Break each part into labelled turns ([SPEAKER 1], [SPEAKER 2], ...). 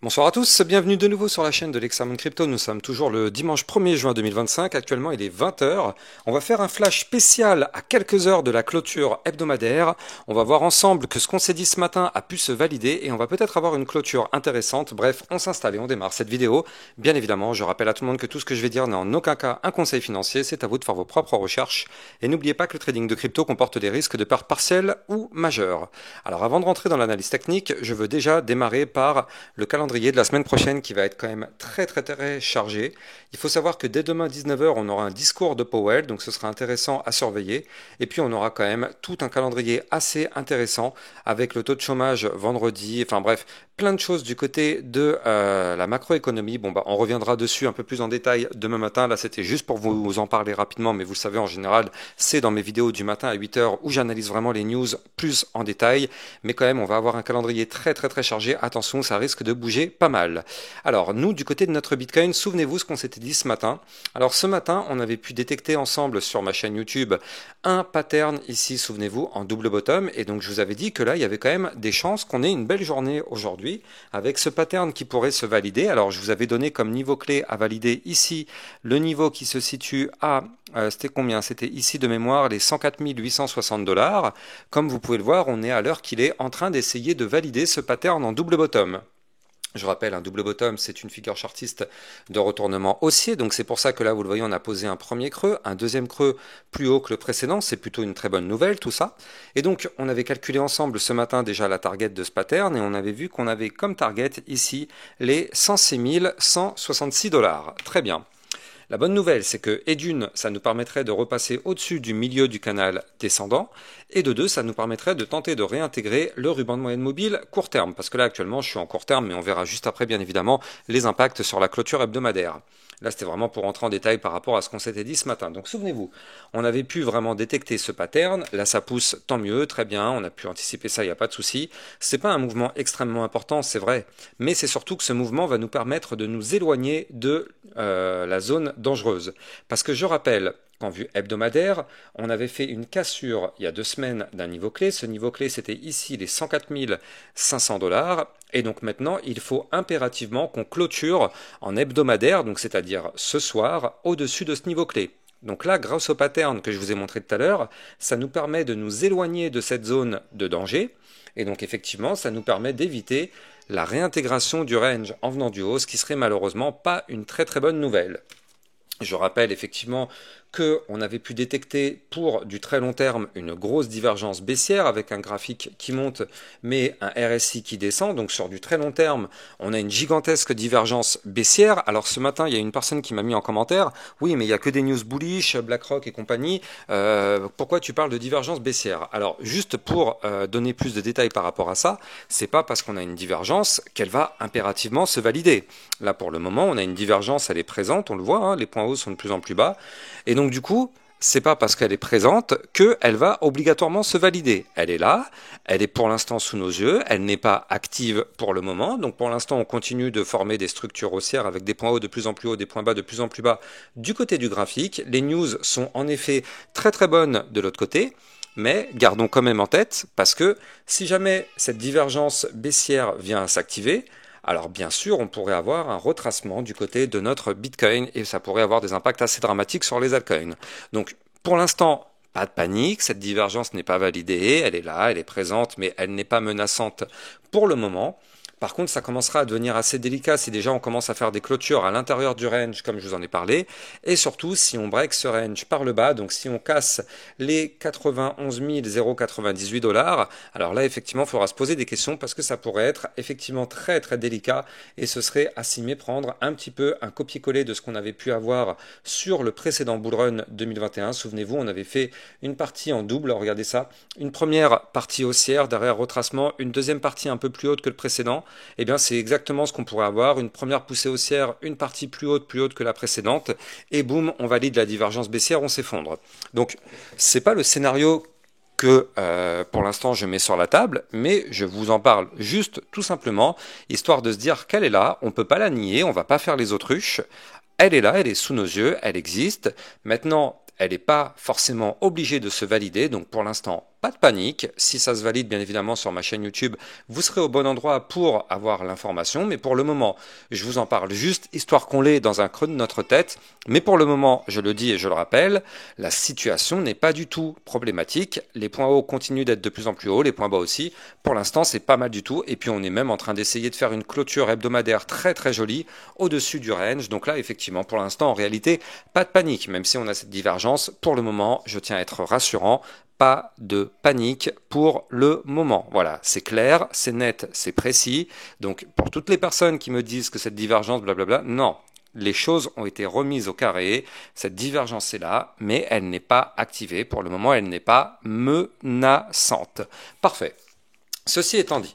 [SPEAKER 1] Bonsoir à tous, bienvenue de nouveau sur la chaîne de l'Examen Crypto. Nous sommes toujours le dimanche 1er juin 2025. Actuellement, il est 20 heures. On va faire un flash spécial à quelques heures de la clôture hebdomadaire. On va voir ensemble que ce qu'on s'est dit ce matin a pu se valider et on va peut-être avoir une clôture intéressante. Bref, on s'installe et on démarre cette vidéo. Bien évidemment, je rappelle à tout le monde que tout ce que je vais dire n'est en aucun cas un conseil financier. C'est à vous de faire vos propres recherches. Et n'oubliez pas que le trading de crypto comporte des risques de perte partielle ou majeure. Alors avant de rentrer dans l'analyse technique, je veux déjà démarrer par le calendrier de la semaine prochaine qui va être quand même très chargé. Il faut savoir que dès demain 19 h, on aura un discours de Powell, donc ce sera intéressant à surveiller. Et puis on aura quand même tout un calendrier assez intéressant avec le taux de chômage vendredi, enfin bref, plein de choses du côté de la macroéconomie. Bon, on reviendra dessus un peu plus en détail demain matin. Là, c'était juste pour vous en parler rapidement, mais vous le savez, en général, c'est dans mes vidéos du matin à 8 h où j'analyse vraiment les news plus en détail. Mais quand même, on va avoir un calendrier très chargé. Attention, ça risque de bouger pas mal. Alors, nous, du côté de notre Bitcoin, souvenez-vous ce qu'on s'était dit ce matin. Alors, ce matin, on avait pu détecter ensemble sur ma chaîne YouTube un pattern ici, souvenez-vous, en double bottom. Et donc, je vous avais dit que là, il y avait quand même des chances qu'on ait une belle journée aujourd'hui avec ce pattern qui pourrait se valider. Alors, je vous avais donné comme niveau clé à valider ici le niveau qui se situe à, c'était combien? C'était ici de mémoire les 104 860 $. Comme vous pouvez le voir, on est à l'heure qu'il est en train d'essayer de valider ce pattern en double bottom. Je rappelle, un double bottom, c'est une figure chartiste de retournement haussier, donc c'est pour ça que là, vous le voyez, on a posé un premier creux, un deuxième creux plus haut que le précédent, c'est plutôt une très bonne nouvelle, tout ça. Et donc, on avait calculé ensemble ce matin déjà la target de ce pattern, et on avait vu qu'on avait comme target ici les 106 166 $. Très bien. La bonne nouvelle, c'est que, et d'une, ça nous permettrait de repasser au-dessus du milieu du canal descendant, et de deux, ça nous permettrait de tenter de réintégrer le ruban de moyenne mobile court terme, parce que là, actuellement, je suis en court terme, mais on verra juste après, bien évidemment, les impacts sur la clôture hebdomadaire. Là, c'était vraiment pour rentrer en détail par rapport à ce qu'on s'était dit ce matin. Donc, souvenez-vous, on avait pu vraiment détecter ce pattern. Là, ça pousse, tant mieux, très bien. On a pu anticiper ça, il n'y a pas de souci. C'est pas un mouvement extrêmement important, c'est vrai. Mais c'est surtout que ce mouvement va nous permettre de nous éloigner de la zone dangereuse. Parce que je rappelle qu'en vue hebdomadaire, on avait fait une cassure il y a 2 semaines d'un niveau clé. Ce niveau clé, c'était ici les 104 500 $. Et donc maintenant, il faut impérativement qu'on clôture en hebdomadaire, donc c'est-à-dire ce soir, au-dessus de ce niveau clé. Donc là, grâce au pattern que je vous ai montré tout à l'heure, ça nous permet de nous éloigner de cette zone de danger. Et donc effectivement, ça nous permet d'éviter la réintégration du range en venant du haut, ce qui serait malheureusement pas une très bonne nouvelle. Je rappelle effectivement qu'on avait pu détecter pour du très long terme une grosse divergence baissière avec un graphique qui monte mais un RSI qui descend. Donc sur du très long terme, on a une gigantesque divergence baissière. Alors ce matin, il y a une personne qui m'a mis en commentaire, oui mais il n'y a que des news bullish, BlackRock et compagnie, pourquoi tu parles de divergence baissière? Alors juste pour donner plus de détails par rapport à ça, c'est pas parce qu'on a une divergence qu'elle va impérativement se valider. Là pour le moment, on a une divergence, elle est présente, on le voit, hein, les points hauts sont de plus en plus bas. Et donc du coup, c'est pas parce qu'elle est présente qu'elle va obligatoirement se valider. Elle est là, elle est pour l'instant sous nos yeux, elle n'est pas active pour le moment. Donc pour l'instant, on continue de former des structures haussières avec des points hauts de plus en plus hauts, des points bas de plus en plus bas du côté du graphique. Les news sont en effet très bonnes de l'autre côté. Mais gardons quand même en tête, parce que si jamais cette divergence baissière vient à s'activer, alors bien sûr, on pourrait avoir un retracement du côté de notre Bitcoin et ça pourrait avoir des impacts assez dramatiques sur les altcoins. Donc pour l'instant, pas de panique, cette divergence n'est pas validée, elle est là, elle est présente, mais elle n'est pas menaçante pour le moment. Par contre, ça commencera à devenir assez délicat si déjà on commence à faire des clôtures à l'intérieur du range, comme je vous en ai parlé, et surtout si on break ce range par le bas, donc si on casse les 91 098 $, alors là, effectivement, il faudra se poser des questions parce que ça pourrait être effectivement très délicat et ce serait à s'y méprendre un petit peu un copier-coller de ce qu'on avait pu avoir sur le précédent bull run 2021. Souvenez-vous, on avait fait une partie en double, regardez ça, une première partie haussière derrière retracement, une deuxième partie un peu plus haute que le précédent. Eh bien, c'est exactement ce qu'on pourrait avoir, une première poussée haussière, une partie plus haute que la précédente, et boum, on valide la divergence baissière, on s'effondre. Donc, c'est pas le scénario que pour l'instant je mets sur la table, mais je vous en parle juste tout simplement, histoire de se dire qu'elle est là, on ne peut pas la nier, on ne va pas faire les autruches, elle est là, elle est sous nos yeux, elle existe. Maintenant, elle n'est pas forcément obligée de se valider, donc pour l'instant, pas de panique. Si ça se valide, bien évidemment, sur ma chaîne YouTube, vous serez au bon endroit pour avoir l'information. Mais pour le moment, je vous en parle juste, histoire qu'on l'ait dans un creux de notre tête. Mais pour le moment, je le dis et je le rappelle, la situation n'est pas du tout problématique. Les points hauts continuent d'être de plus en plus hauts, les points bas aussi. Pour l'instant, c'est pas mal du tout. Et puis, on est même en train d'essayer de faire une clôture hebdomadaire très très jolie au-dessus du range. Donc là, effectivement, pour l'instant, en réalité, pas de panique. Même si on a cette divergence, pour le moment, je tiens à être rassurant. Pas de panique pour le moment. Voilà, c'est clair, c'est net, c'est précis. Donc, pour toutes les personnes qui me disent que cette divergence, blablabla, non. Les choses ont été remises au carré, cette divergence est là, mais elle n'est pas activée. Pour le moment, elle n'est pas menaçante. Parfait. Ceci étant dit,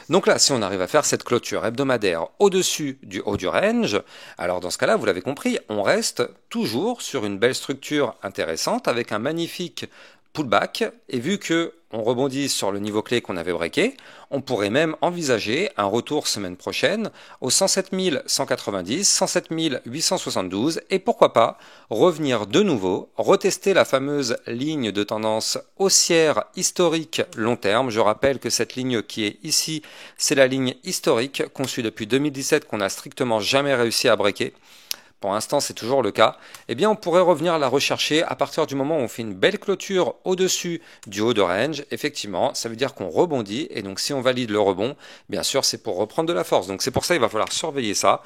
[SPEAKER 1] donc là, si on arrive à faire cette clôture hebdomadaire au-dessus du haut du range, alors dans ce cas-là, vous l'avez compris, on reste toujours sur une belle structure intéressante avec un magnifique pullback. Et vu que on rebondit sur le niveau clé qu'on avait breaké, on pourrait même envisager un retour semaine prochaine aux 107 190, 107 872 et pourquoi pas revenir de nouveau, retester la fameuse ligne de tendance haussière historique long terme. Je rappelle que cette ligne qui est ici, c'est la ligne historique conçue depuis 2017 qu'on n'a strictement jamais réussi à breaker. Pour l'instant, c'est toujours le cas. Eh bien, on pourrait revenir la rechercher à partir du moment où on fait une belle clôture au-dessus du haut de range. Effectivement, ça veut dire qu'on rebondit. Et donc, si on valide le rebond, bien sûr, c'est pour reprendre de la force. Donc, c'est pour ça qu'il va falloir surveiller ça.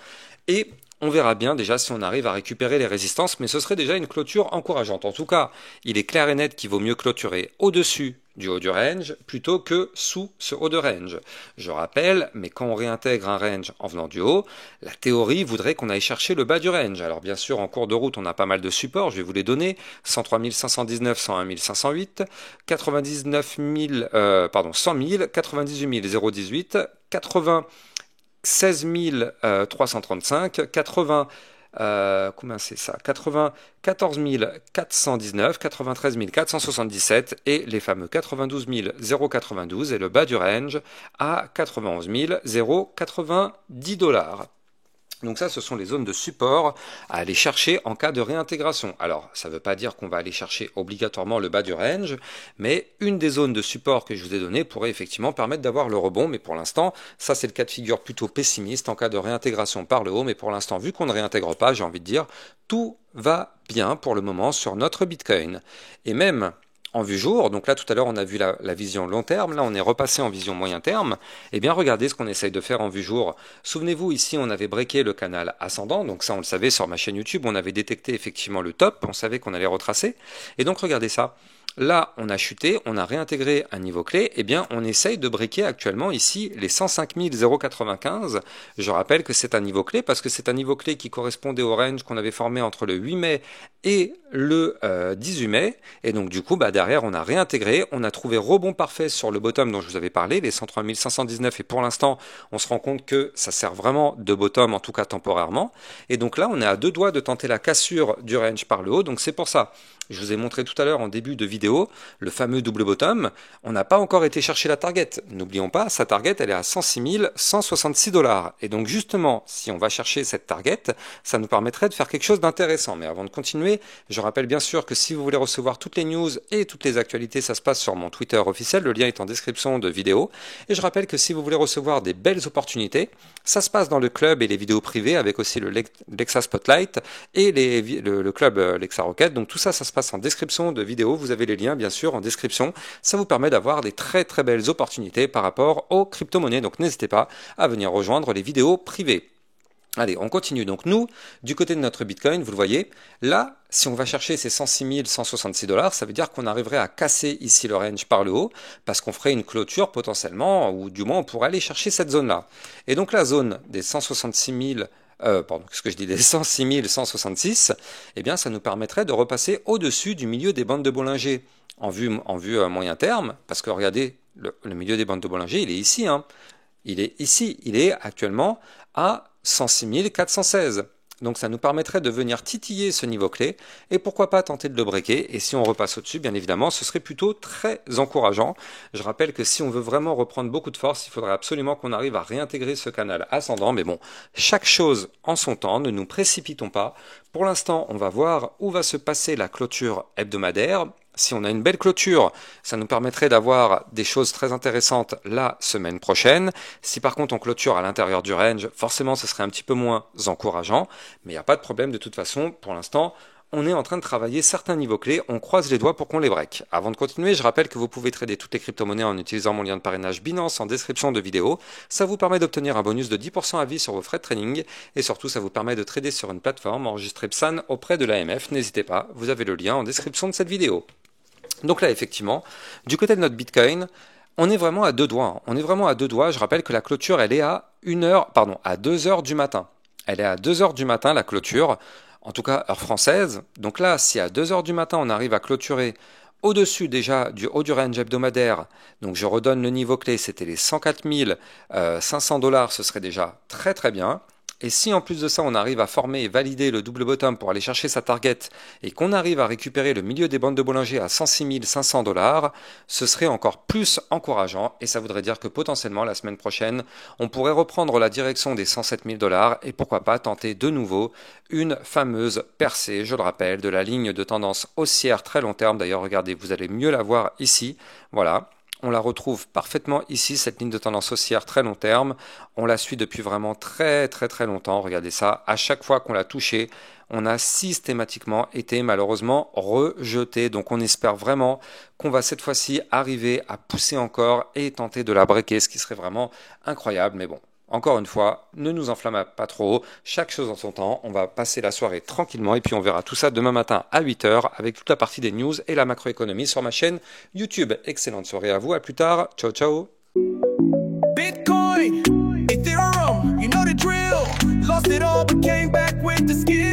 [SPEAKER 1] Et on verra bien déjà si on arrive à récupérer les résistances. Mais ce serait déjà une clôture encourageante. En tout cas, il est clair et net qu'il vaut mieux clôturer au-dessus du haut du range plutôt que sous ce haut de range. Je rappelle, mais quand on réintègre un range en venant du haut, la théorie voudrait qu'on aille chercher le bas du range. Alors bien sûr, en cours de route, on a pas mal de supports, je vais vous les donner. 103 519, 101 508, 99 000, 100 000, 98 018, 96 335, 80 combien c'est ça? 94 419, 93 477 et les fameux 92 092 et le bas du range à 91 090 dollars. Donc ça, ce sont les zones de support à aller chercher en cas de réintégration. Alors, ça ne veut pas dire qu'on va aller chercher obligatoirement le bas du range, mais une des zones de support que je vous ai données pourrait effectivement permettre d'avoir le rebond. Mais pour l'instant, ça c'est le cas de figure plutôt pessimiste en cas de réintégration par le haut. Mais pour l'instant, vu qu'on ne réintègre pas, j'ai envie de dire, tout va bien pour le moment sur notre Bitcoin. Et même en vue jour, donc là tout à l'heure on a vu la vision long terme, là on est repassé en vision moyen terme, et bien regardez ce qu'on essaye de faire en vue jour. Souvenez-vous, ici on avait breaké le canal ascendant, donc ça on le savait sur ma chaîne YouTube, on avait détecté effectivement le top, on savait qu'on allait retracer, et donc regardez ça. Là, on a chuté, on a réintégré un niveau clé, et bien on essaye de breaker actuellement ici les 105 095. Je rappelle que c'est un niveau clé parce que c'est un niveau clé qui correspondait au range qu'on avait formé entre le 8 mai et le 18 mai. Et donc du coup, derrière, on a réintégré, on a trouvé rebond parfait sur le bottom dont je vous avais parlé, les 103 519. Et pour l'instant, on se rend compte que ça sert vraiment de bottom, en tout cas temporairement. Et donc là, on est à deux doigts de tenter la cassure du range par le haut. Donc c'est pour ça. Je vous ai montré tout à l'heure en début de vidéo le fameux double bottom. On n'a pas encore été chercher la target. N'oublions pas, sa target, elle est à 106 166 dollars. Et donc justement, si on va chercher cette target, ça nous permettrait de faire quelque chose d'intéressant. Mais avant de continuer, je rappelle bien sûr que si vous voulez recevoir toutes les news et toutes les actualités, ça se passe sur mon Twitter officiel. Le lien est en description de vidéo. Et je rappelle que si vous voulez recevoir des belles opportunités, ça se passe dans le club et les vidéos privées avec aussi le Lexa Spotlight et le club Lexa Rocket. Donc tout ça, ça se passe en description de vidéo. Vous avez les liens bien sûr en description. Ça vous permet d'avoir des très très belles opportunités par rapport aux crypto-monnaies. Donc n'hésitez pas à venir rejoindre les vidéos privées. Allez, on continue. Donc nous, du côté de notre Bitcoin, vous le voyez, là, si on va chercher ces 106 166 dollars, ça veut dire qu'on arriverait à casser ici le range par le haut, parce qu'on ferait une clôture potentiellement, ou du moins on pourrait aller chercher cette zone-là. Et donc la zone des 166 000 qu'est-ce que je dis, des 106 166, eh bien ça nous permettrait de repasser au-dessus du milieu des bandes de Bollinger en vue moyen terme, parce que regardez, le milieu des bandes de Bollinger, il est ici, hein. Il est ici, il est actuellement à 106 416. Donc ça nous permettrait de venir titiller ce niveau clé et pourquoi pas tenter de le breaker. Et si on repasse au-dessus, bien évidemment, ce serait plutôt très encourageant. Je rappelle que si on veut vraiment reprendre beaucoup de force, il faudrait absolument qu'on arrive à réintégrer ce canal ascendant. Mais bon, chaque chose en son temps, ne nous précipitons pas. Pour l'instant, on va voir où va se passer la clôture hebdomadaire. Si on a une belle clôture, ça nous permettrait d'avoir des choses très intéressantes la semaine prochaine. Si par contre on clôture à l'intérieur du range, forcément ce serait un petit peu moins encourageant, mais il n'y a pas de problème de toute façon. Pour l'instant, on est en train de travailler certains niveaux clés, on croise les doigts pour qu'on les break. Avant de continuer, je rappelle que vous pouvez trader toutes les crypto-monnaies en utilisant mon lien de parrainage Binance en description de vidéo. Ça vous permet d'obtenir un bonus de 10% à vie sur vos frais de trading et surtout ça vous permet de trader sur une plateforme enregistrée PSAN auprès de l'AMF. N'hésitez pas, vous avez le lien en description de cette vidéo. Donc là, effectivement, du côté de notre Bitcoin, on est vraiment à deux doigts. On est vraiment à deux doigts. Je rappelle que la clôture, elle est à 2 heures du matin. Elle est à 2 heures du matin, la clôture. En tout cas, heure française. Donc là, si à 2 heures du matin, on arrive à clôturer au-dessus déjà du haut du range hebdomadaire, donc je redonne le niveau clé, c'était les 104 500 $, ce serait déjà très très bien. Et si en plus de ça, on arrive à former et valider le double bottom pour aller chercher sa target et qu'on arrive à récupérer le milieu des bandes de Bollinger à 106 500 $, ce serait encore plus encourageant et ça voudrait dire que potentiellement la semaine prochaine, on pourrait reprendre la direction des 107 000 $ et pourquoi pas tenter de nouveau une fameuse percée, je le rappelle, de la ligne de tendance haussière très long terme. D'ailleurs, regardez, vous allez mieux la voir ici. Voilà. On la retrouve parfaitement ici, cette ligne de tendance haussière très long terme. On la suit depuis vraiment très très très longtemps. Regardez ça, à chaque fois qu'on l'a touchée, on a systématiquement été malheureusement rejeté. Donc on espère vraiment qu'on va cette fois-ci arriver à pousser encore et tenter de la breaker, ce qui serait vraiment incroyable. Mais bon, encore une fois, ne nous enflamme pas trop, chaque chose en son temps, on va passer la soirée tranquillement et puis on verra tout ça demain matin à 8 h avec toute la partie des news et la macroéconomie sur ma chaîne YouTube. Excellente soirée à vous, à plus tard, ciao ciao.
[SPEAKER 2] Bitcoin, Ethereum, you know the drill. Lost it all but came back with the skill.